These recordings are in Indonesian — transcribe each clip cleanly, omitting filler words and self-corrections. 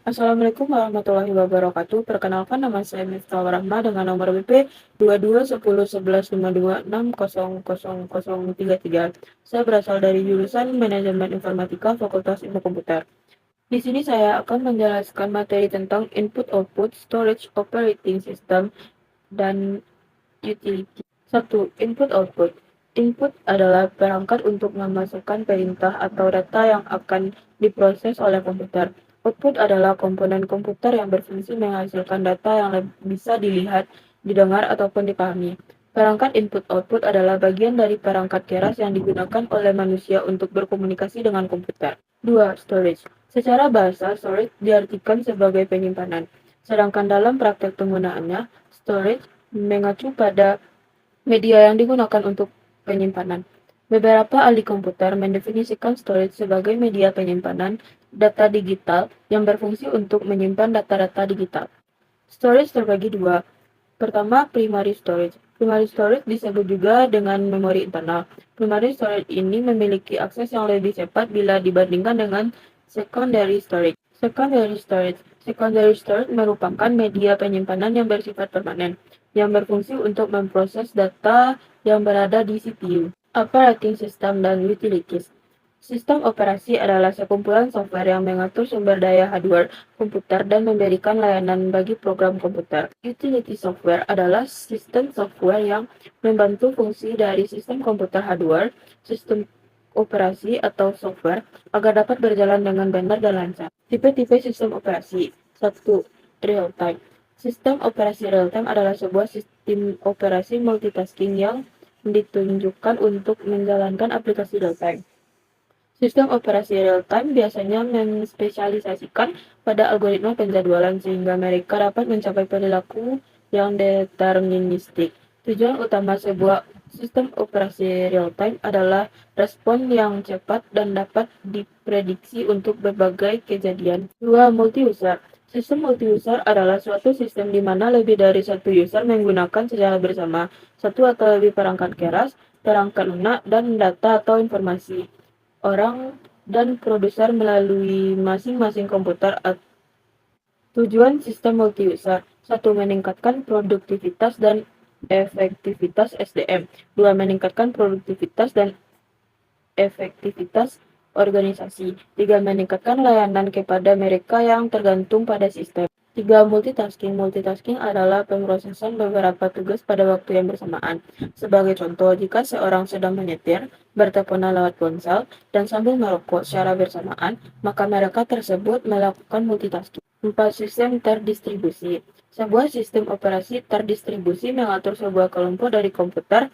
Assalamualaikum warahmatullahi wabarakatuh. Perkenalkan nama saya Miftah Rahma dengan nomor BP 22101152600033. Saya berasal dari jurusan Manajemen Informatika Fakultas Ilmu Komputer. Di sini saya akan menjelaskan materi tentang input-output, storage, operating system, dan utility. 1. Input-output. Input adalah perangkat untuk memasukkan perintah atau data yang akan diproses oleh komputer. Output adalah komponen komputer yang berfungsi menghasilkan data yang bisa dilihat, didengar, ataupun dipahami. Perangkat input-output adalah bagian dari perangkat keras yang digunakan oleh manusia untuk berkomunikasi dengan komputer. 2. Storage. Secara bahasa, storage diartikan sebagai penyimpanan. Sedangkan dalam praktek penggunaannya, storage mengacu pada media yang digunakan untuk penyimpanan. Beberapa ahli komputer mendefinisikan storage sebagai media penyimpanan data digital yang berfungsi untuk menyimpan data-data digital. Storage terbagi dua. Pertama, primary storage. Primary storage disebut juga dengan memori internal. Primary storage ini memiliki akses yang lebih cepat bila dibandingkan dengan secondary storage. Secondary storage merupakan media penyimpanan yang bersifat permanen, yang berfungsi untuk memproses data yang berada di CPU. Operating System dan Utilities. Sistem operasi adalah sekumpulan software yang mengatur sumber daya hardware komputer dan memberikan layanan bagi program komputer. Utility software adalah sistem software yang membantu fungsi dari sistem komputer hardware, sistem operasi atau software agar dapat berjalan dengan benar dan lancar. Tipe-tipe sistem operasi. 1. Real time. Sistem operasi real time adalah sebuah sistem operasi multitasking yang ditunjukkan untuk menjalankan aplikasi real time. Sistem operasi real-time biasanya menspesialisasikan pada algoritma penjadwalan sehingga mereka dapat mencapai perilaku yang deterministik. Tujuan utama sebuah sistem operasi real-time adalah respon yang cepat dan dapat diprediksi untuk berbagai kejadian. 2. Multi-user. Sistem multi-user adalah suatu sistem di mana lebih dari satu user menggunakan secara bersama satu atau lebih perangkat keras, perangkat lunak, dan data atau informasi orang dan produser melalui masing-masing komputer. Tujuan sistem multi-user. 1. Meningkatkan produktivitas dan efektivitas SDM. 2. Meningkatkan produktivitas dan efektivitas organisasi. 3. Meningkatkan layanan kepada mereka yang tergantung pada sistem. 3. Multitasking. Multitasking adalah pemrosesan beberapa tugas pada waktu yang bersamaan. Sebagai contoh, jika seorang sedang menyetir, berteleponan lewat ponsel, dan sambil merokok secara bersamaan, maka mereka tersebut melakukan multitasking. 4. Sistem terdistribusi. Sebuah sistem operasi terdistribusi mengatur sebuah kelompok dari komputer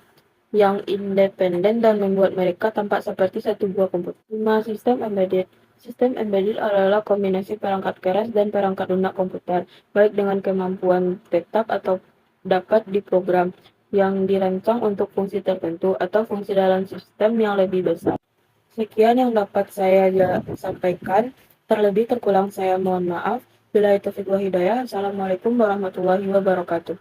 yang independen dan membuat mereka tampak seperti satu buah komputer. 5. Sistem embedded. Sistem embedded adalah kombinasi perangkat keras dan perangkat lunak komputer, baik dengan kemampuan tetap atau dapat diprogram, yang dirancang untuk fungsi tertentu atau fungsi dalam sistem yang lebih besar. Sekian yang dapat saya sampaikan. Terlebih terkurang saya mohon maaf. Billahi taufiq wal hidayah. Assalamualaikum warahmatullahi wabarakatuh.